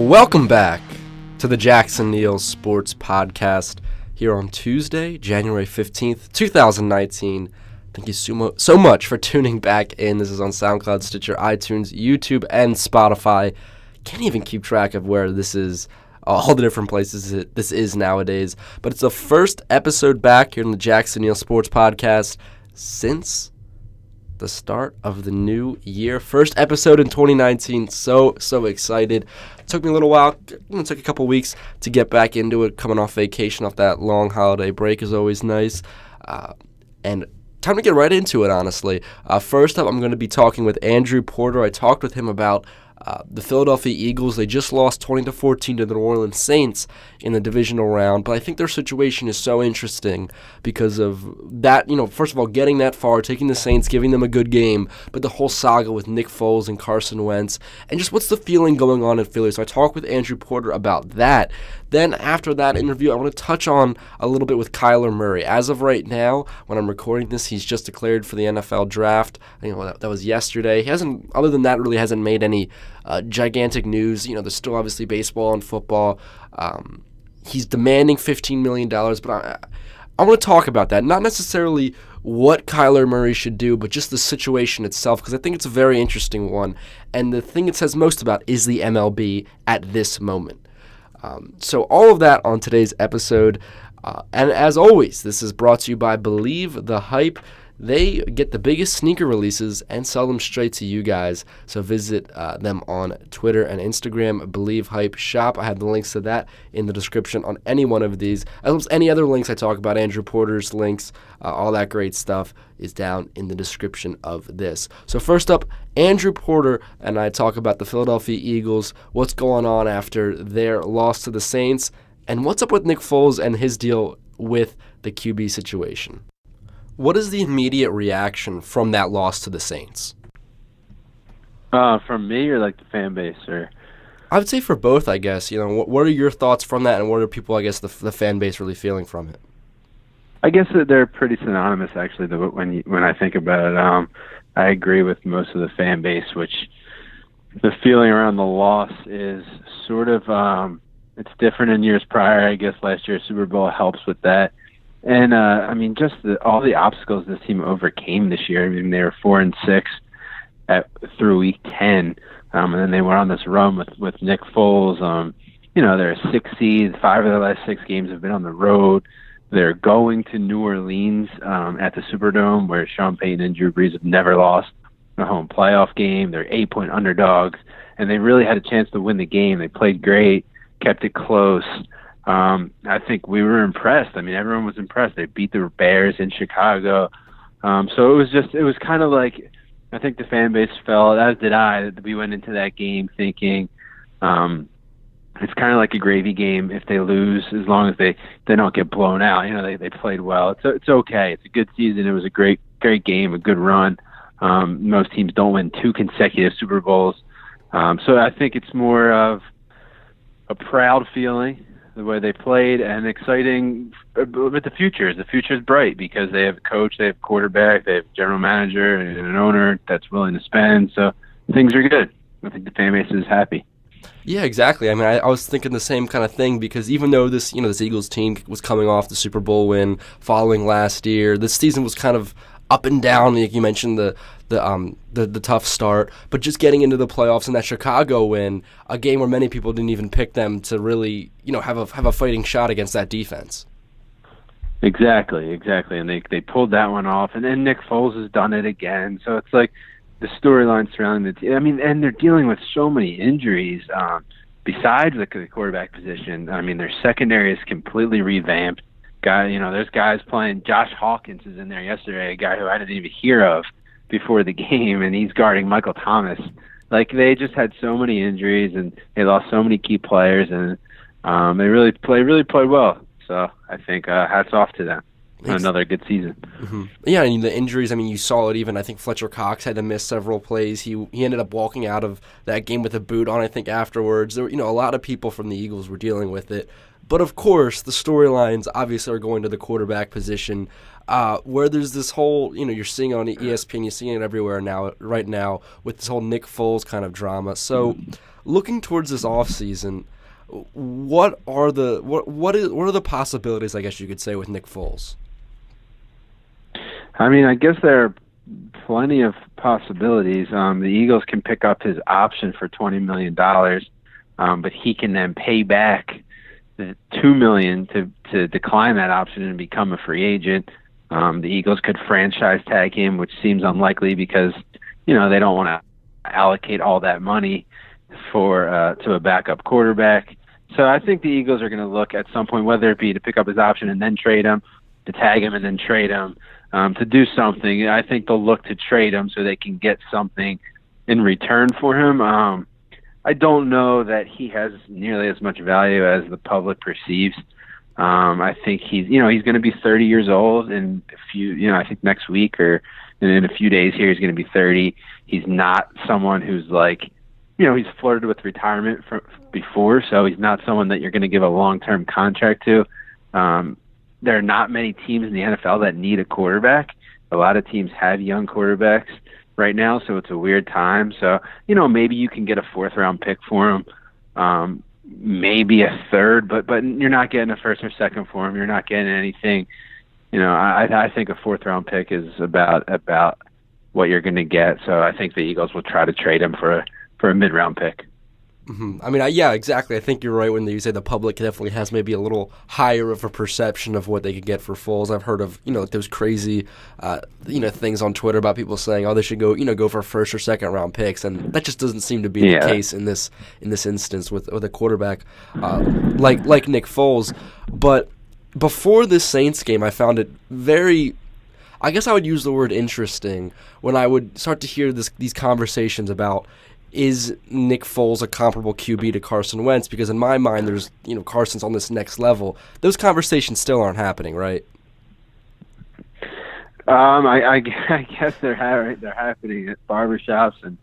Welcome back to the Jackson Neill Sports Podcast here on Tuesday, January 15th, 2019. Thank you so much for tuning back in. This is on SoundCloud, Stitcher, iTunes, YouTube, and Spotify. Can't even keep track of where this is, all the different places this is nowadays. But it's the first episode back here in the Jackson Neill Sports Podcast since the start of the new year. First episode in 2019. So excited. Took me a little while. It took a couple weeks to get back into it. Coming off vacation, off that long holiday break is always nice. And time to get right into it, honestly. First up, I'm going to be talking with Andrew Porter. I talked with him about the Philadelphia Eagles. They just lost 20-14 to the New Orleans Saints in the divisional round, but I think their situation is so interesting because of that, first of all, getting that far, taking the Saints, giving them a good game, but the whole saga with Nick Foles and Carson Wentz, and just what's the feeling going on in Philly. So I talked with Andrew Porter about that. Then after that interview, I want to touch on a little bit with Kyler Murray. As of right now, when I'm recording this, he's just declared for the NFL draft. That was yesterday. He hasn't, other than that, really hasn't made any gigantic news. There's still obviously baseball and football. He's demanding $15 million, but I want to talk about that. Not necessarily what Kyler Murray should do, but just the situation itself, because I think it's a very interesting one. And the thing it says most about is the MLB at this moment. So all of that on today's episode. And as always, this is brought to you by Believe the Hype. They get the biggest sneaker releases and sell them straight to you guys. So visit them on Twitter and Instagram, Believe Hype Shop. I have the links to that in the description on any one of these. As well as any other links I talk about, Andrew Porter's links, all that great stuff is down in the description of this. So first up, Andrew Porter and I talk about the Philadelphia Eagles, what's going on after their loss to the Saints, and what's up with Nick Foles and his deal with the QB situation. What is the immediate reaction from that loss to the Saints? From me or like the fan base? Or I would say for both, I guess. What are your thoughts from that, and what are people, I guess, the fan base really feeling from it? I guess that they're pretty synonymous, actually, when I think about it. I agree with most of the fan base, which the feeling around the loss is sort of it's different in years prior. I guess last year's Super Bowl helps with that. And, just all the obstacles this team overcame this year. They were 4-6 through week 10, and then they went on this run with Nick Foles. They're a 6 seed. 5 of their last 6 games have been on the road. They're going to New Orleans at the Superdome, where Sean Payton and Drew Brees have never lost a home playoff game. They're 8-point underdogs, and they really had a chance to win the game. They played great, kept it close. I think we were impressed. Everyone was impressed. They beat the Bears in Chicago. So it was kind of like, I think the fan base felt, as did I, that we went into that game thinking it's kind of like a gravy game if they lose, as long as they don't get blown out. They played well. It's okay. It's a good season. It was a great game, a good run. Most teams don't win 2 consecutive Super Bowls. So I think it's more of a proud feeling, the way they played, and exciting with the future. The future is bright because they have a coach, they have a quarterback, they have a general manager, and an owner that's willing to spend. So things are good. I think the fan base is happy. Yeah, exactly. I was thinking the same kind of thing because even though this Eagles team was coming off the Super Bowl win following last year, this season was kind of up and down. Like you mentioned, the tough start, but just getting into the playoffs and that Chicago win, a game where many people didn't even pick them to really, have a fighting shot against that defense. Exactly, and they pulled that one off, and then Nick Foles has done it again. So it's like the storyline surrounding the team. And they're dealing with so many injuries besides the quarterback position. Their secondary is completely revamped. There's guys playing. Josh Hawkins is in there yesterday, a guy who I didn't even hear of before the game, and he's guarding Michael Thomas. Like, they just had so many injuries, and they lost so many key players, and they really played well. So I think hats off to them. Another good season. Mm-hmm. Yeah, and the injuries, you saw it even. I think Fletcher Cox had to miss several plays. He ended up walking out of that game with a boot on, I think, afterwards. There were, a lot of people from the Eagles were dealing with it. But of course, the storylines obviously are going to the quarterback position, where there's this whole, you're seeing on ESPN, you're seeing it everywhere right now, with this whole Nick Foles kind of drama. So, looking towards this offseason, what are the possibilities, I guess you could say, with Nick Foles? I mean, I guess there are plenty of possibilities. The Eagles can pick up his option for $20 million, but he can then pay back the $2 million to decline that option and become a free agent. The Eagles could franchise tag him, which seems unlikely because they don't want to allocate all that money to a backup quarterback. So I think the Eagles are going to look at some point, whether it be to pick up his option and then trade him, to tag him and then trade him, to do something. I think they'll look to trade him so they can get something in return for him. I don't know that he has nearly as much value as the public perceives. I think he's going to be 30 years old in I think next week or in a few days here, he's going to be 30. He's not someone who's like, he's flirted with retirement before, so he's not someone that you're going to give a long-term contract to. There are not many teams in the NFL that need a quarterback. A lot of teams have young quarterbacks right now, so it's a weird time. So, maybe you can get a 4th-round pick for him, maybe a 3rd, but you're not getting a 1st or 2nd for him. You're not getting anything. I think a 4th-round pick is about what you're going to get. So I think the Eagles will try to trade him for a mid-round pick. Mm-hmm. I mean, yeah, exactly. I think you're right when you say the public definitely has maybe a little higher of a perception of what they could get for Foles. I've heard of, those crazy, things on Twitter about people saying, they should go for 1st or 2nd round picks, and that just doesn't seem to be the case in this instance with a quarterback like Nick Foles. But before this Saints game, I found it very, I guess I would use the word interesting when I would start to hear these conversations about, is Nick Foles a comparable QB to Carson Wentz? Because in my mind, there's, Carson's on this next level. Those conversations still aren't happening, right? I guess they're happening at barbershops and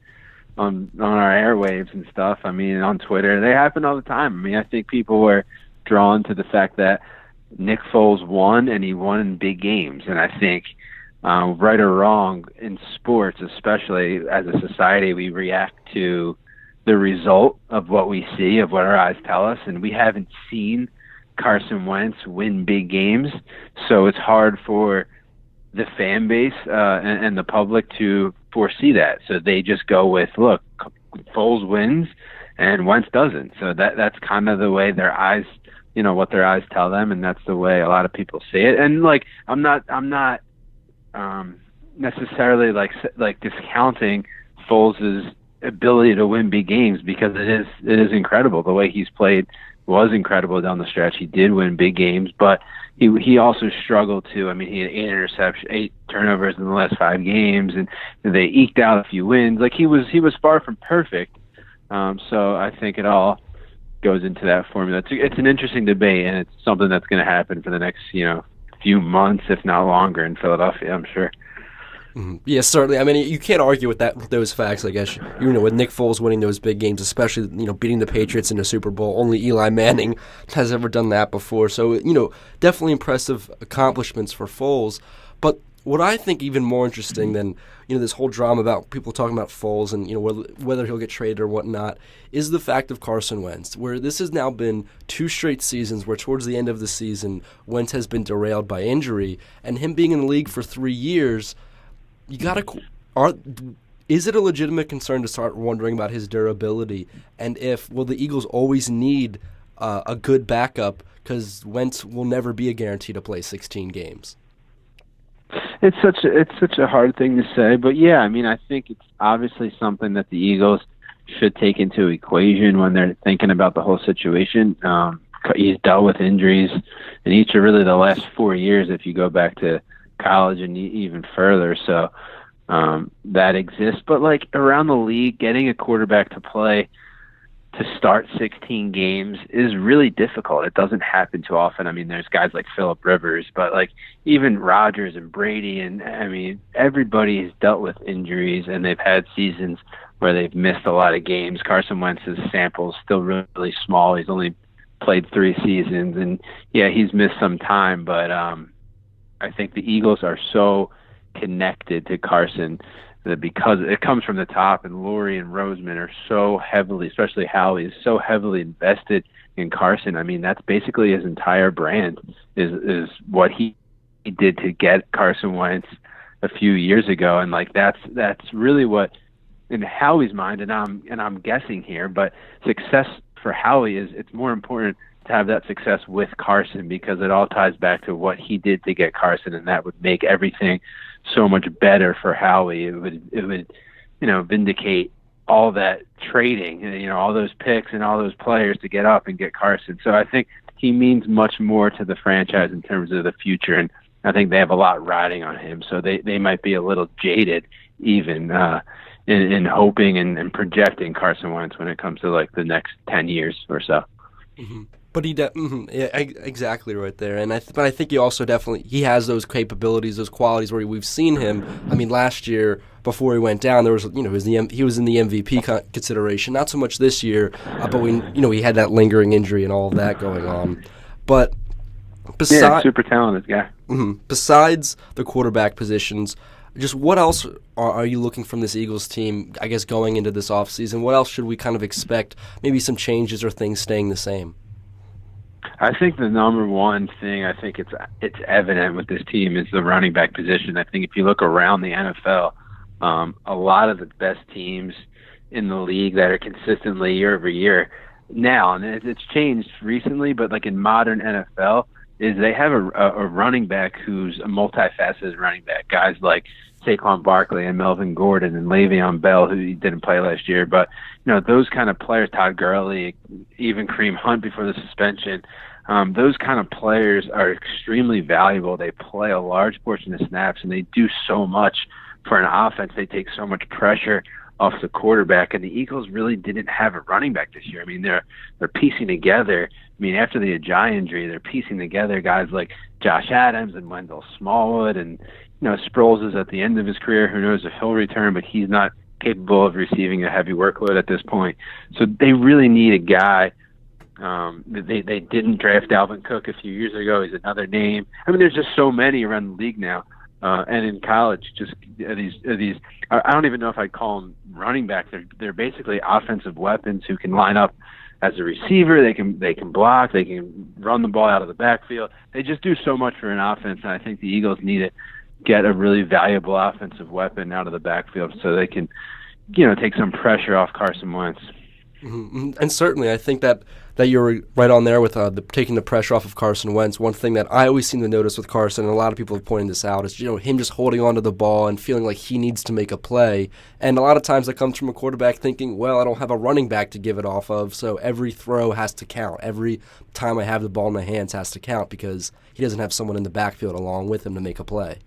on our airwaves and stuff. I mean, on Twitter, they happen all the time. I mean, I think people were drawn to the fact that Nick Foles won, and he won in big games. And I think, right or wrong, in sports, especially as a society, we react to the result of what we see, of what our eyes tell us, and we haven't seen Carson Wentz win big games, so it's hard for the fan base and the public to foresee that. So they just go with, look, Foles wins and Wentz doesn't. So that's kind of the way their eyes, what their eyes tell them, and that's the way a lot of people see it. And I'm not necessarily like discounting Foles' ability to win big games, because it is incredible. The way he's played was incredible down the stretch. He did win big games, but he also struggled too. I mean, he had 8 turnovers in the last 5 games, and they eked out a few wins. Like he was far from perfect. So I think it all goes into that formula. It's an interesting debate, and it's something that's going to happen for the next few months, if not longer, in Philadelphia, I'm sure. Mm-hmm. Yeah, certainly. I mean, you can't argue with those facts, I guess. With Nick Foles winning those big games, especially, beating the Patriots in the Super Bowl. Only Eli Manning has ever done that before. So, definitely impressive accomplishments for Foles. But what I think even more interesting than, this whole drama about people talking about Foles and, whether he'll get traded or whatnot, is the fact of Carson Wentz, where this has now been 2 straight seasons where towards the end of the season, Wentz has been derailed by injury, and him being in the league for 3 years, is it a legitimate concern to start wondering about his durability? And will the Eagles always need a good backup, because Wentz will never be a guarantee to play 16 games? It's such a hard thing to say, but yeah, I mean, I think it's obviously something that the Eagles should take into equation when they're thinking about the whole situation. He's dealt with injuries in each of really the last 4 years, if you go back to college and even further. So that exists. But around the league, getting a quarterback to play to start 16 games is really difficult. It doesn't happen too often. I mean, there's guys like Phillip Rivers, but even Rodgers and Brady, and I mean, everybody has dealt with injuries, and they've had seasons where they've missed a lot of games. Carson Wentz's sample is still really small. He's only played 3 seasons, and yeah, he's missed some time, but I think the Eagles are so connected to Carson that because it comes from the top, and Laurie and Roseman are so heavily, especially Howie, is so heavily invested in Carson. I mean, that's basically his entire brand is what he did to get Carson Wentz a few years ago, and like that's really what in Howie's mind, and I'm guessing here, but success for Howie is it's more important to have that success with Carson because it all ties back to what he did to get Carson, and that would make everything so much better for Howie. It would vindicate all that trading, all those picks and all those players to get up and get Carson. So I think he means much more to the franchise in terms of the future, and I think they have a lot riding on him. So they might be a little jaded even in hoping and projecting Carson Wentz when it comes to like the next 10 years or so. Mm-hmm. But yeah, exactly right there. And I think he also he has those capabilities, those qualities where we've seen him. I mean, last year before he went down, there was he was in the MVP consideration. Not so much this year, but he had that lingering injury and all of that going on. But super talented guy. Mm-hmm. Besides the quarterback positions, just what else are you looking from this Eagles team, I guess, going into this offseason? What else should we kind of expect? Maybe some changes or things staying the same? I think the number one thing, I think it's evident with this team is the running back position. I think if you look around the NFL, a lot of the best teams in the league that are consistently year over year now, and it's changed recently, but like in modern NFL, is they have a running back who's a multifaceted running back. Guys like Saquon Barkley and Melvin Gordon and Le'Veon Bell, who didn't play last year. But, those kind of players, Todd Gurley, even Kareem Hunt before the suspension, those kind of players are extremely valuable. They play a large portion of snaps, and they do so much for an offense. They take so much pressure off the quarterback, and the Eagles really didn't have a running back this year. I mean, they're piecing together. I mean, after the Ajayi injury, they're piecing together guys like Josh Adams and Wendell Smallwood, and Sproles is at the end of his career. Who knows if he'll return, but he's not capable of receiving a heavy workload at this point. So they really need a guy. They didn't draft Dalvin Cook a few years ago. He's another name. I mean, there's just so many around the league now. And in college, just these. I don't even know if I'd call them running backs. They're basically offensive weapons who can line up as a receiver. They can block. They can run the ball out of the backfield. They just do so much for an offense. And I think the Eagles need to get a really valuable offensive weapon out of the backfield so they can, take some pressure off Carson Wentz. Mm-hmm. And certainly, I think that you're right on there with taking the pressure off of Carson Wentz. One thing that I always seem to notice with Carson, and a lot of people have pointed this out, is him just holding on to the ball and feeling like he needs to make a play. And a lot of times that comes from a quarterback thinking, well, I don't have a running back to give it off of, so every throw has to count. Every time I have the ball in my hands has to count because he doesn't have someone in the backfield along with him to make a play.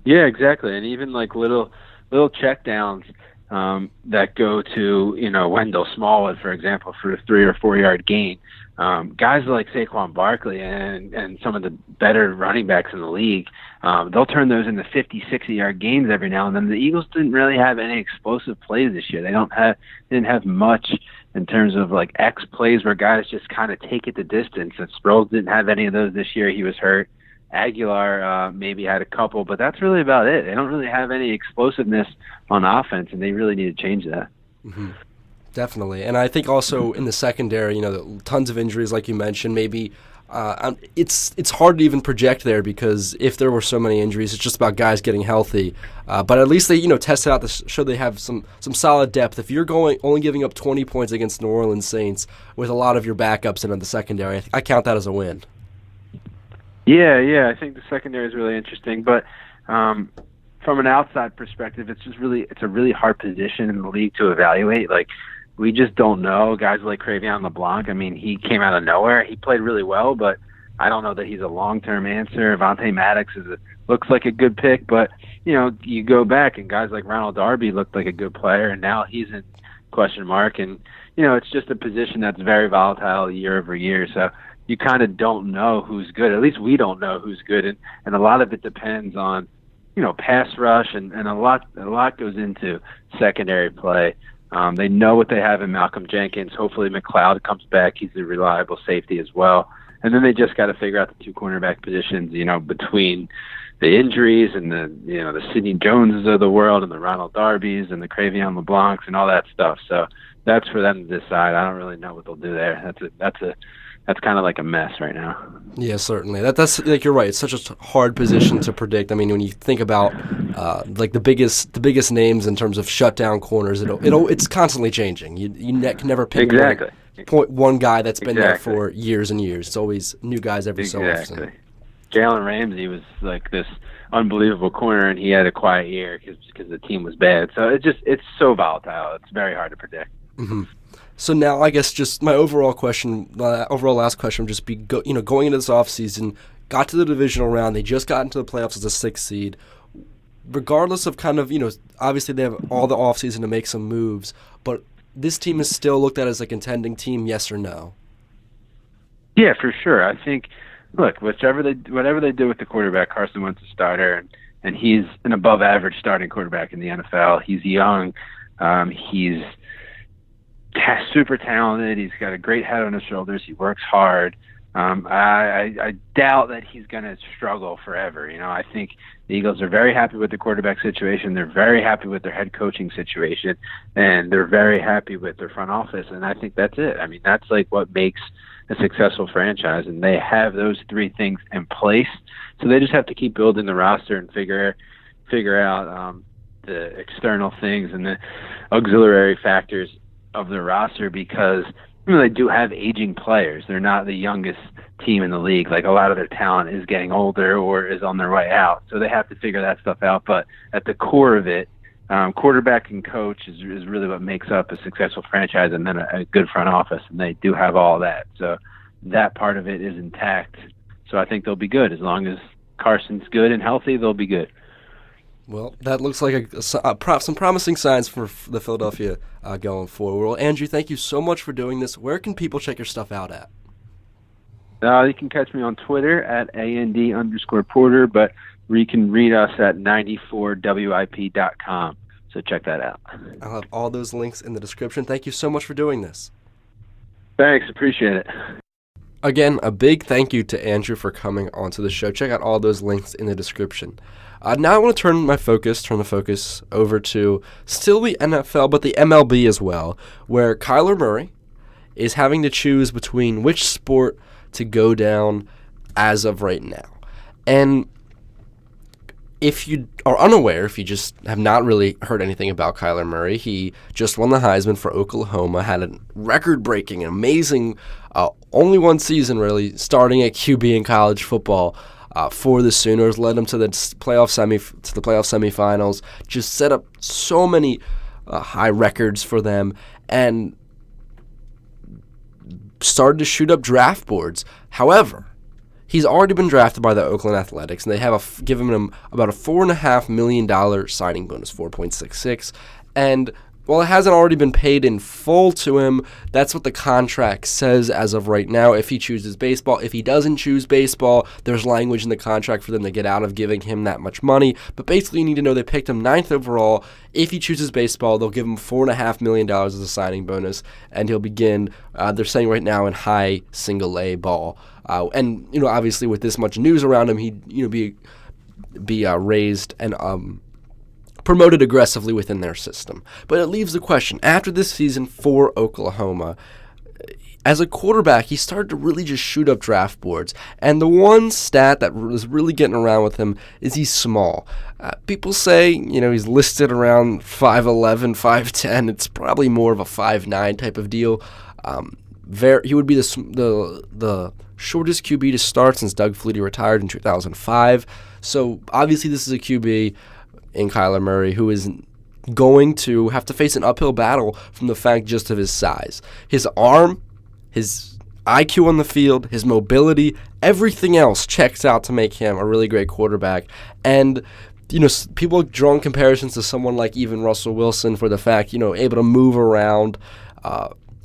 Yeah, exactly. And even like little checkdowns that go to, Wendell Smallwood, for example, for a 3 or 4 yard gain. Guys like Saquon Barkley and some of the better running backs in the league, they'll turn those into 50, 60 yard gains every now and then. The Eagles didn't really have any explosive plays this year. They didn't have much in terms of like X plays where guys just kind of take it the distance. And Sproles didn't have any of those this year. He was hurt. Aguilar maybe had a couple, but that's really about it. They don't really have any explosiveness on offense, and they really need to change that. Mm-hmm. Definitely. And I think also in the secondary, tons of injuries like you mentioned. Maybe it's hard to even project there because if there were so many injuries, it's just about guys getting healthy. But at least they tested out to show they have some solid depth. If you're only giving up 20 points against New Orleans Saints with a lot of your backups in the secondary, I count that as a win. Yeah, I think the secondary is really interesting, but from an outside perspective, it's a really hard position in the league to evaluate. Like, we just don't know. Guys like Cre'Von LeBlanc, I mean, he came out of nowhere. He played really well, but I don't know that he's a long-term answer. Vontae Maddox looks like a good pick, but you go back and guys like Ronald Darby looked like a good player, and now he's in question mark. And it's just a position that's very volatile year over year. So you kind of don't know who's good. At least we don't know who's good, and a lot of it depends on, pass rush, and a lot goes into secondary play. They know what they have in Malcolm Jenkins. Hopefully McLeod comes back. He's a reliable safety as well. And then they just got to figure out the two cornerback positions, between the injuries and the Sidney Joneses of the world and the Ronald Darbys and the Cravion LeBlancs and all that stuff. So that's for them to decide. I don't really know what they'll do there. That's kind of like a mess right now. Yeah, certainly. That's like you're right. It's such a hard position to predict. I mean, when you think about like the biggest names in terms of shutdown corners, it's constantly changing. You can never pick one guy that's been there for years and years. It's always new guys every so often. Jalen Ramsey was like this unbelievable corner, and he had a quiet year because the team was bad. So it's so volatile. It's very hard to predict. Mm-hmm. So now I guess just my overall last question would just be, going into this offseason, got to the divisional round, they just got into the playoffs as a 6th seed. Regardless of kind of, obviously they have all the offseason to make some moves, but this team is still looked at as a contending team, yes or no? Yeah, for sure. I think, look, whatever they do with the quarterback, Carson Wentz is a starter, and he's an above-average starting quarterback in the NFL. He's young. He's super talented. He's got a great head on his shoulders. He works hard. I doubt that he's going to struggle forever. I think the Eagles are very happy with the quarterback situation. They're very happy with their head coaching situation, and they're very happy with their front office. And I think that's it. I mean, that's like what makes a successful franchise, and they have those 3 things in place. So they just have to keep building the roster and figure out the external things and the auxiliary factors of the roster, because they do have aging players. They're not the youngest team in the league. Like, a lot of their talent is getting older or is on their way out. So they have to figure that stuff out. But at the core of it, quarterback and coach is really what makes up a successful franchise, and then a good front office. And they do have all that. So that part of it is intact. So I think they'll be good. As long as Carson's good and healthy, they'll be good. Well, that looks like some promising signs for the Philadelphia going forward. Well, Andrew, thank you so much for doing this. Where can people check your stuff out at? You can catch me on Twitter at @AND_Porter, but you can read us at 94WIP.com. So check that out. I'll have all those links in the description. Thank you so much for doing this. Thanks. Appreciate it. Again, a big thank you to Andrew for coming onto the show. Check out all those links in the description. Now I want to turn the focus over to still the NFL, but the MLB as well, where Kyler Murray is having to choose between which sport to go down as of right now. And if you are unaware, if you just have not really heard anything about Kyler Murray, he just won the Heisman for Oklahoma, had a record-breaking, amazing, only one season really, starting at QB in college football for the Sooners, led them to the playoff semifinals, just set up so many high records for them, and started to shoot up draft boards. However, he's already been drafted by the Oakland Athletics, and they have given him about a $4.5 million signing bonus, 4.66, and while it hasn't already been paid in full to him, that's what the contract says as of right now. If he chooses baseball, if he doesn't choose baseball, there's language in the contract for them to get out of giving him that much money. But basically, you need to know they picked him 9th overall. If he chooses baseball, they'll give him $4.5 million as a signing bonus, and he'll begin, they're saying right now, in high single-A ball. And, obviously with this much news around him, he'd, be raised and promoted aggressively within their system. But it leaves the question, after this season for Oklahoma, as a quarterback, he started to really just shoot up draft boards. And the one stat that was really getting around with him is he's small. People say, he's listed around 5'11", 5'10". It's probably more of a 5'9" type of deal. He would be the shortest QB to start since Doug Flutie retired in 2005. So obviously this is a QB in Kyler Murray, who is going to have to face an uphill battle from the fact just of his size. His arm, his IQ on the field, his mobility, everything else checks out to make him a really great quarterback. And, people have drawn comparisons to someone like even Russell Wilson for the fact, able to move around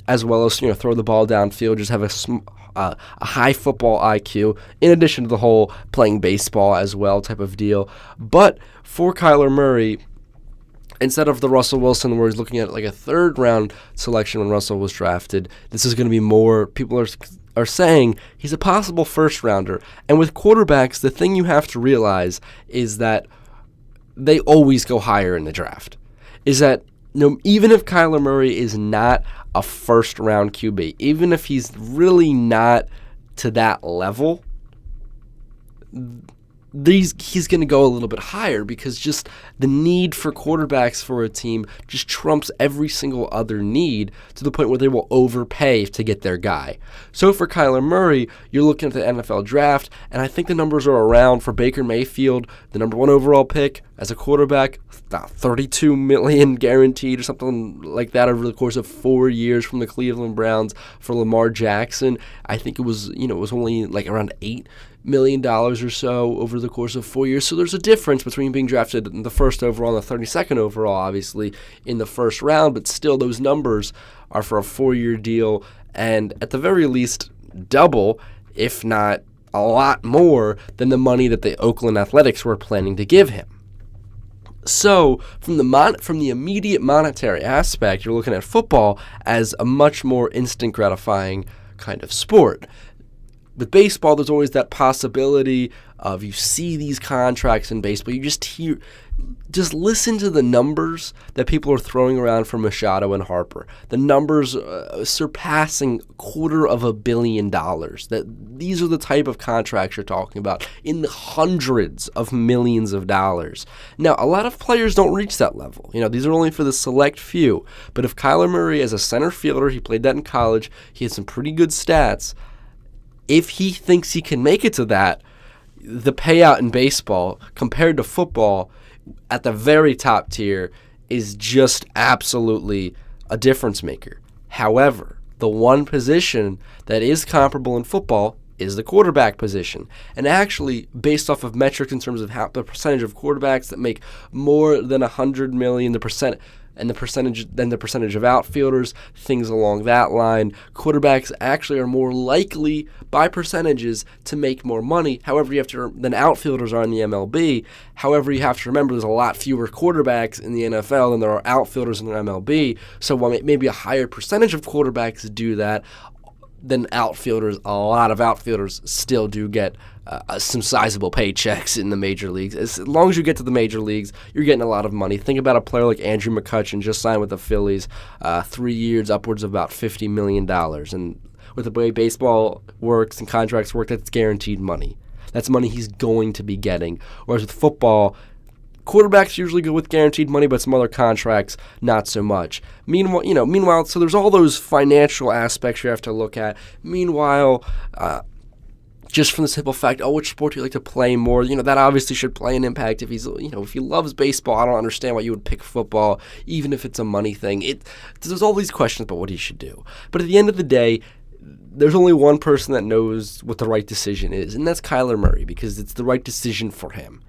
as well as, throw the ball downfield, just have a high football IQ, in addition to the whole playing baseball as well type of deal. But for Kyler Murray, Instead of the Russell Wilson where he's looking at like a third-round selection when Russell was drafted, this is going to be more, people are saying he's a possible first-rounder. And with quarterbacks, the thing you have to realize is that they always go higher in the draft. Is that even if Kyler Murray is not a first-round QB, even if he's really not to that level, he's going to go a little bit higher because just the need for quarterbacks for a team just trumps every single other need to the point where they will overpay to get their guy. So for Kyler Murray, you're looking at the NFL draft, and I think the numbers are around for Baker Mayfield, the number 1 overall pick as a quarterback, about $32 million guaranteed or something like that over the course of 4 years from the Cleveland Browns. For Lamar Jackson, I think it was only like around $8 million or so over the course of 4 years. So there's a difference between being drafted in the first overall and the 32nd overall, obviously, in the first round, but still those numbers are for a 4-year deal and at the very least double, if not a lot more, than the money that the Oakland Athletics were planning to give him. So from the immediate monetary aspect, you're looking at football as a much more instant gratifying kind of sport. With baseball, there's always that possibility of you see these contracts in baseball, you just listen to the numbers that people are throwing around for Machado and Harper. The numbers surpassing $250 million. That these are the type of contracts you're talking about in the hundreds of millions of dollars. Now, a lot of players don't reach that level. These are only for the select few. But if Kyler Murray, as a center fielder, he played that in college, he has some pretty good stats. If he thinks he can make it to that, the payout in baseball compared to football at the very top tier is just absolutely a difference maker. However, the one position that is comparable in football is the quarterback position. And actually, based off of metrics in terms of the percentage of quarterbacks that make more than $100 million, the percentage of outfielders, things along that line. Quarterbacks actually are more likely by percentages to make more money. However, than outfielders are in the MLB. However, you have to remember there's a lot fewer quarterbacks in the NFL than there are outfielders in the MLB. So while maybe a higher percentage of quarterbacks do that than outfielders, a lot of outfielders still do get some sizable paychecks in the major leagues. As long as you get to the major leagues, you're getting a lot of money. Think about a player like Andrew McCutchen, just signed with the Phillies, 3 years, upwards of about $50 million. And with the way baseball works and contracts work, that's guaranteed money. That's money he's going to be getting. Whereas with football, quarterbacks usually go with guaranteed money, but some other contracts, not so much. Meanwhile, so there's all those financial aspects you have to look at. Meanwhile, just from the simple fact, which sport do you like to play more? That obviously should play an impact. If if he loves baseball, I don't understand why you would pick football, even if it's a money thing. There's all these questions about what he should do. But at the end of the day, there's only one person that knows what the right decision is, and that's Kyler Murray, because it's the right decision for him.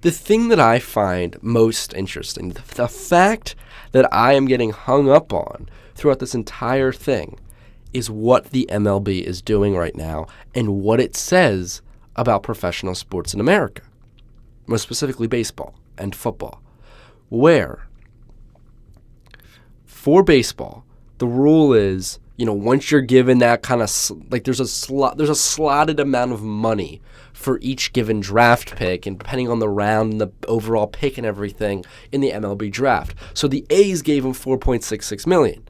The thing that I find most interesting, the fact that I am getting hung up on throughout this entire thing, is what the MLB is doing right now and what it says about professional sports in America, most specifically baseball and football, where for baseball, the rule is, once you're given that kind of, there's a slotted amount of money for each given draft pick, and depending on the round and the overall pick and everything in the MLB draft. So the A's gave him $4.66 million.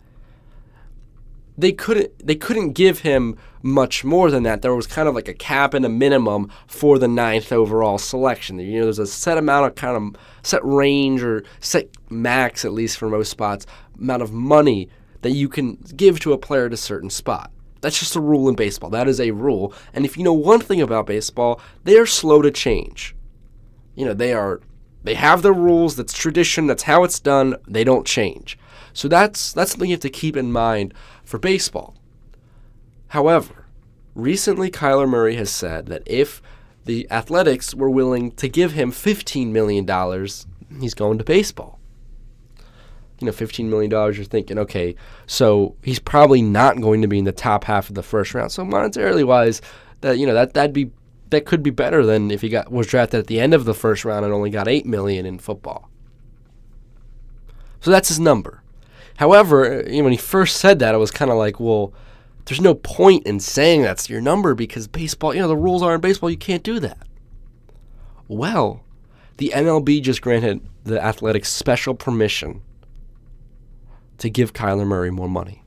They couldn't give him much more than that. There was kind of like a cap and a minimum for the 9th overall selection. There's a set amount of kind of set range or set max, at least for most spots, amount of money that you can give to a player at a certain spot. That's just a rule in baseball. That is a rule. And if you know one thing about baseball, they are slow to change. They have their rules. That's tradition. That's how it's done. They don't change. So that's something you have to keep in mind for baseball. However, recently Kyler Murray has said that if the Athletics were willing to give him $15 million, he's going to baseball. $15 million, you're thinking, okay, so he's probably not going to be in the top half of the first round. So monetarily wise, that could be better than if he was drafted at the end of the first round and only got $8 million in football. So that's his number. However, when he first said that, I was kind of like, well, there's no point in saying that's your number because baseball, the rules are in baseball, you can't do that. Well, the MLB just granted the Athletics special permission to give Kyler Murray more money.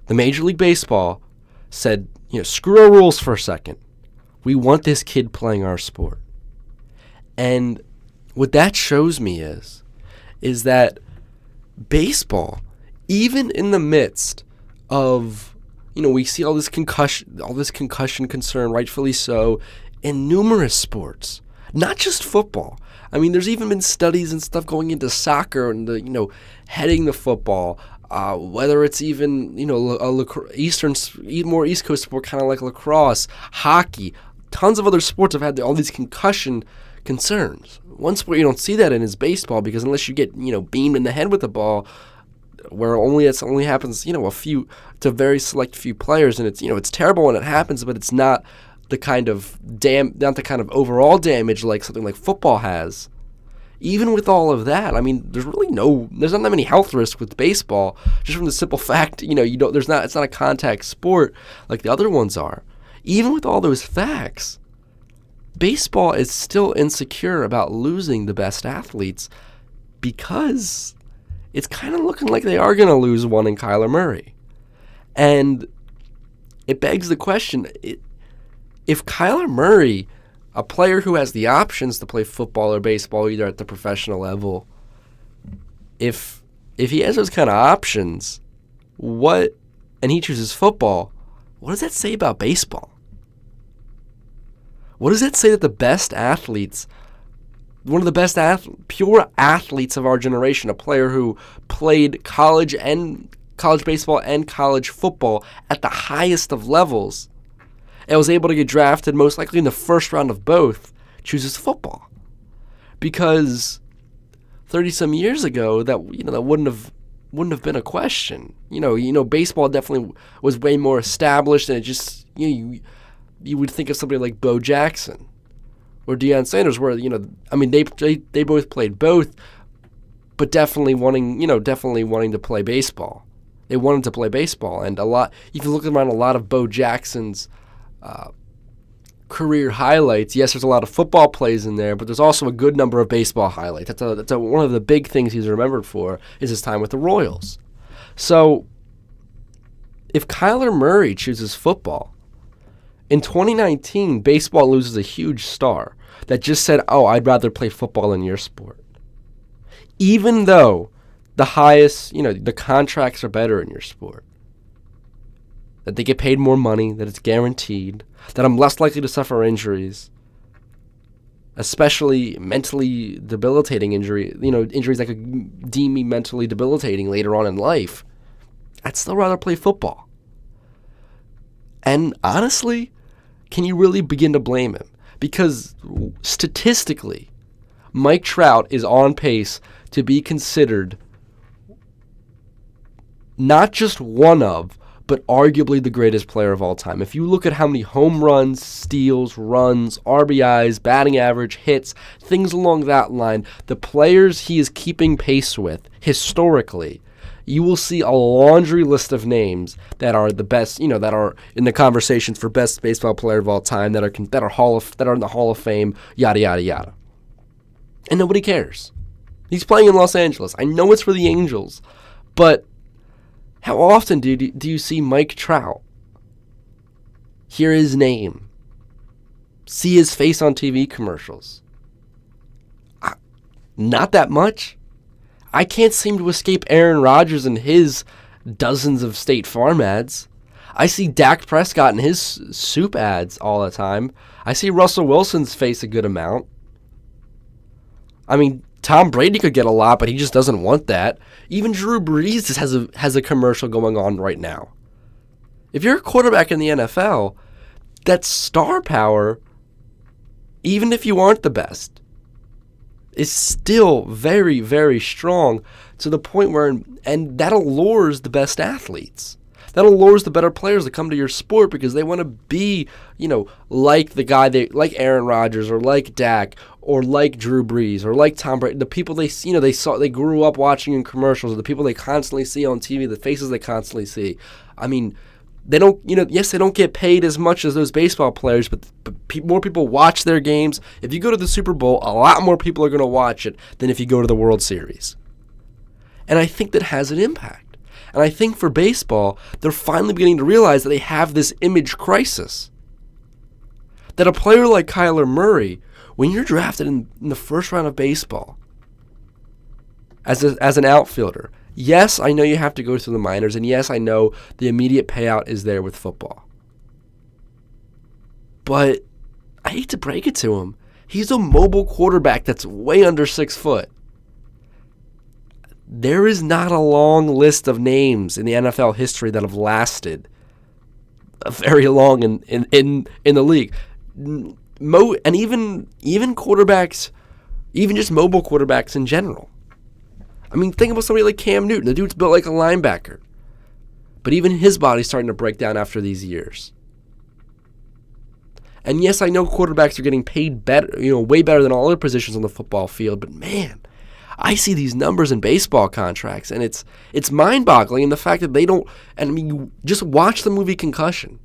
The Major League Baseball said, screw our rules for a second. We want this kid playing our sport. And what that shows me is that baseball, even in the midst of, we see all this concussion concern, rightfully so, in numerous sports, not just football. I mean, there's even been studies and stuff going into soccer and heading the football, whether it's even, more East Coast sport, kind of like lacrosse, hockey. Tons of other sports have had all these concussion concerns. One sport you don't see that in is baseball, because unless you get, beamed in the head with the ball, where it only happens, to a very select few players, and it's terrible when it happens, but it's not the kind of overall damage like something like football has. Even with all of that, I mean, there's not that many health risks with baseball, just from the simple fact, it's not a contact sport like the other ones are. Even with all those facts, baseball is still insecure about losing the best athletes because it's kind of looking like they are going to lose one in Kyler Murray. And it begs the question, if Kyler Murray, a player who has the options to play football or baseball either at the professional level, if he has those kind of options, and he chooses football, what does that say about baseball? What does that say that the best athletes, one of the best pure athletes of our generation, a player who played college baseball and college football at the highest of levels, and was able to get drafted most likely in the first round of both, chooses football? Because 30-some years ago, that wouldn't have been a question. Baseball definitely was way more established, and it just you would think of somebody like Bo Jackson or Deion Sanders, where they both played both, but definitely wanting to play baseball. They wanted to play baseball, and if you look around a lot of Bo Jackson's career highlights, yes, there's a lot of football plays in there, but there's also a good number of baseball highlights. That's one of the big things he's remembered for is his time with the Royals. So if Kyler Murray chooses football, in 2019, baseball loses a huge star that just said, I'd rather play football than your sport. Even though the highest, the contracts are better in your sport, that they get paid more money, that it's guaranteed, that I'm less likely to suffer injuries, especially mentally debilitating injuries that could deem me mentally debilitating later on in life, I'd still rather play football. And honestly, can you really begin to blame him? Because statistically, Mike Trout is on pace to be considered not just one of, but arguably the greatest player of all time. If you look at how many home runs, steals, runs, RBIs, batting average, hits, things along that line, the players he is keeping pace with historically, you will see a laundry list of names that are the best, that are in the conversations for best baseball player of all time, that are in the Hall of Fame, yada yada yada. And nobody cares. He's playing in Los Angeles. I know it's for the Angels, but how often do you see Mike Trout, hear his name, see his face on TV commercials? Not that much. I can't seem to escape Aaron Rodgers and his dozens of State Farm ads. I see Dak Prescott and his soup ads all the time. I see Russell Wilson's face a good amount. I mean, Tom Brady could get a lot, but he just doesn't want that. Even Drew Brees has a commercial going on right now. If you're a quarterback in the NFL, that star power, even if you aren't the best, is still very, very strong, to the point where, and that allures the best athletes. that allures the better players to come to your sport because they want to be, like the guy like Aaron Rodgers or like Dak or like Drew Brees or like Tom Brady, the people they grew up watching in commercials, or the people they constantly see on TV, the faces they constantly see. I mean, they don't, yes, they don't get paid as much as those baseball players, but more people watch their games. If you go to the Super Bowl, a lot more people are going to watch it than if you go to the World Series. And I think that has an impact. And I think for baseball, they're finally beginning to realize that they have this image crisis. That a player like Kyler Murray, when you're drafted in the first round of baseball as an outfielder, yes, I know you have to go through the minors, and yes, I know the immediate payout is there with football. But I hate to break it to him. He's a mobile quarterback that's way under 6 foot. There is not a long list of names in the NFL history that have lasted very long in the league. And even quarterbacks, even just mobile quarterbacks in general. I mean, think about somebody like Cam Newton. The dude's built like a linebacker. But even his body's starting to break down after these years. And yes, I know quarterbacks are getting paid better, way better than all other positions on the football field. But man, I see these numbers in baseball contracts, and it's mind-boggling in the fact that they don't. And I mean, you just watch the movie Concussion.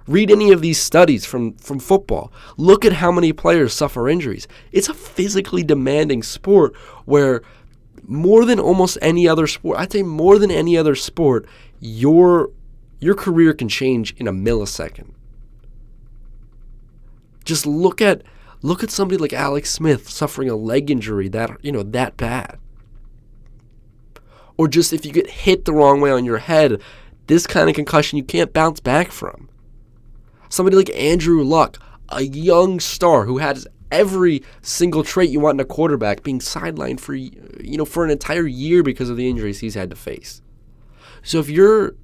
Read any of these studies from football. Look at how many players suffer injuries. It's a physically demanding sport where more than almost any other sport, I'd say more than any other sport, your career can change in a millisecond. Just look at somebody like Alex Smith suffering a leg injury that bad. Or just if you get hit the wrong way on your head, this kind of concussion you can't bounce back from. Somebody like Andrew Luck, a young star who has every single trait you want in a quarterback, being sidelined for an entire year because of the injuries he's had to face. So if you're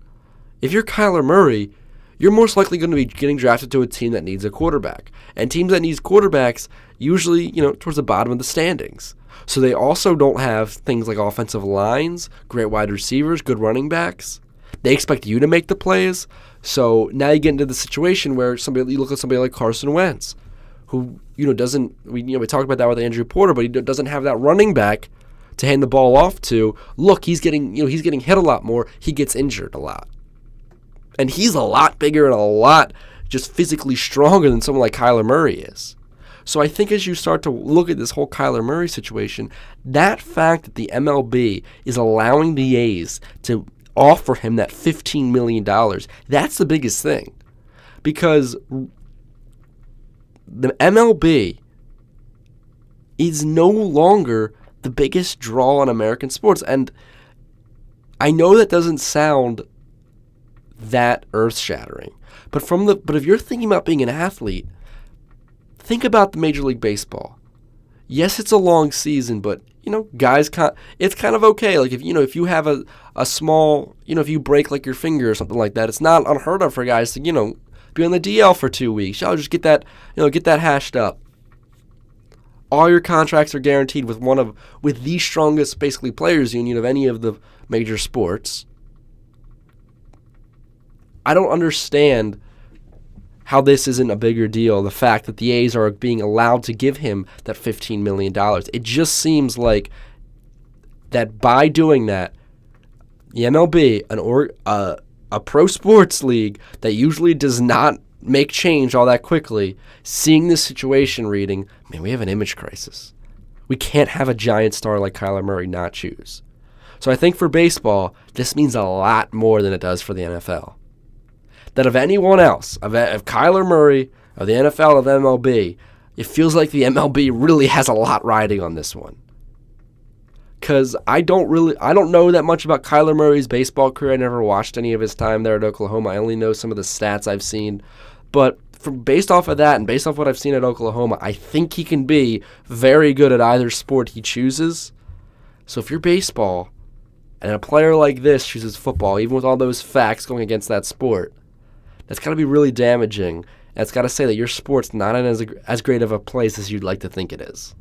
Kyler Murray, you're most likely going to be getting drafted to a team that needs a quarterback. And teams that need quarterbacks usually, towards the bottom of the standings. So they also don't have things like offensive lines, great wide receivers, good running backs. They expect you to make the plays. So now you get into the situation where you look at somebody like Carson Wentz, who doesn't. We talked about that with Andrew Porter, but he doesn't have that running back to hand the ball off to. Look, he's getting hit a lot more. He gets injured a lot, and he's a lot bigger and a lot just physically stronger than someone like Kyler Murray is. So I think as you start to look at this whole Kyler Murray situation, that fact that the MLB is allowing the A's to offer him that $15 million, that's the biggest thing. Because the MLB is no longer the biggest draw on American sports. And I know that doesn't sound that earth-shattering. But if you're thinking about being an athlete, think about the Major League Baseball. Yes, it's a long season, but guys, it's kind of okay. Like if you have a small, if you break like your finger or something like that, it's not unheard of for guys to be on the DL for 2 weeks. Y'all just get that hashed up. All your contracts are guaranteed with the strongest basically players union of any of the major sports. I don't understand how this isn't a bigger deal, the fact that the A's are being allowed to give him that $15 million. It just seems like that by doing that, the MLB, a pro sports league that usually does not make change all that quickly, seeing this situation reading, man, we have an image crisis. We can't have a giant star like Kyler Murray not choose. So I think for baseball, this means a lot more than it does for the NFL. That of anyone else, of Kyler Murray, of the NFL, of MLB, it feels like the MLB really has a lot riding on this one. Because I don't know that much about Kyler Murray's baseball career. I never watched any of his time there at Oklahoma. I only know some of the stats I've seen. But based off of that and based off what I've seen at Oklahoma, I think he can be very good at either sport he chooses. So if you're baseball and a player like this chooses football, even with all those facts going against that sport, that's got to be really damaging. And it's got to say that your sport's not in as great of a place as you'd like to think it is.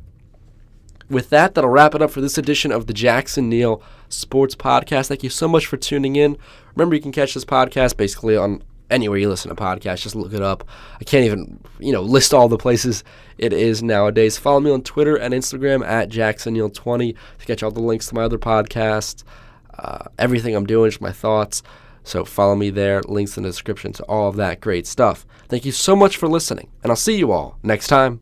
with that, that'll wrap it up for this edition of the Jackson Neill Sports Podcast. Thank you so much for tuning in. Remember, you can catch this podcast basically on anywhere you listen to podcasts. Just look it up. I can't even, list all the places it is nowadays. Follow me on Twitter and Instagram at JacksonNeill20 to catch all the links to my other podcasts, everything I'm doing, just my thoughts. So follow me there. Links in the description to all of that great stuff. Thank you so much for listening, and I'll see you all next time.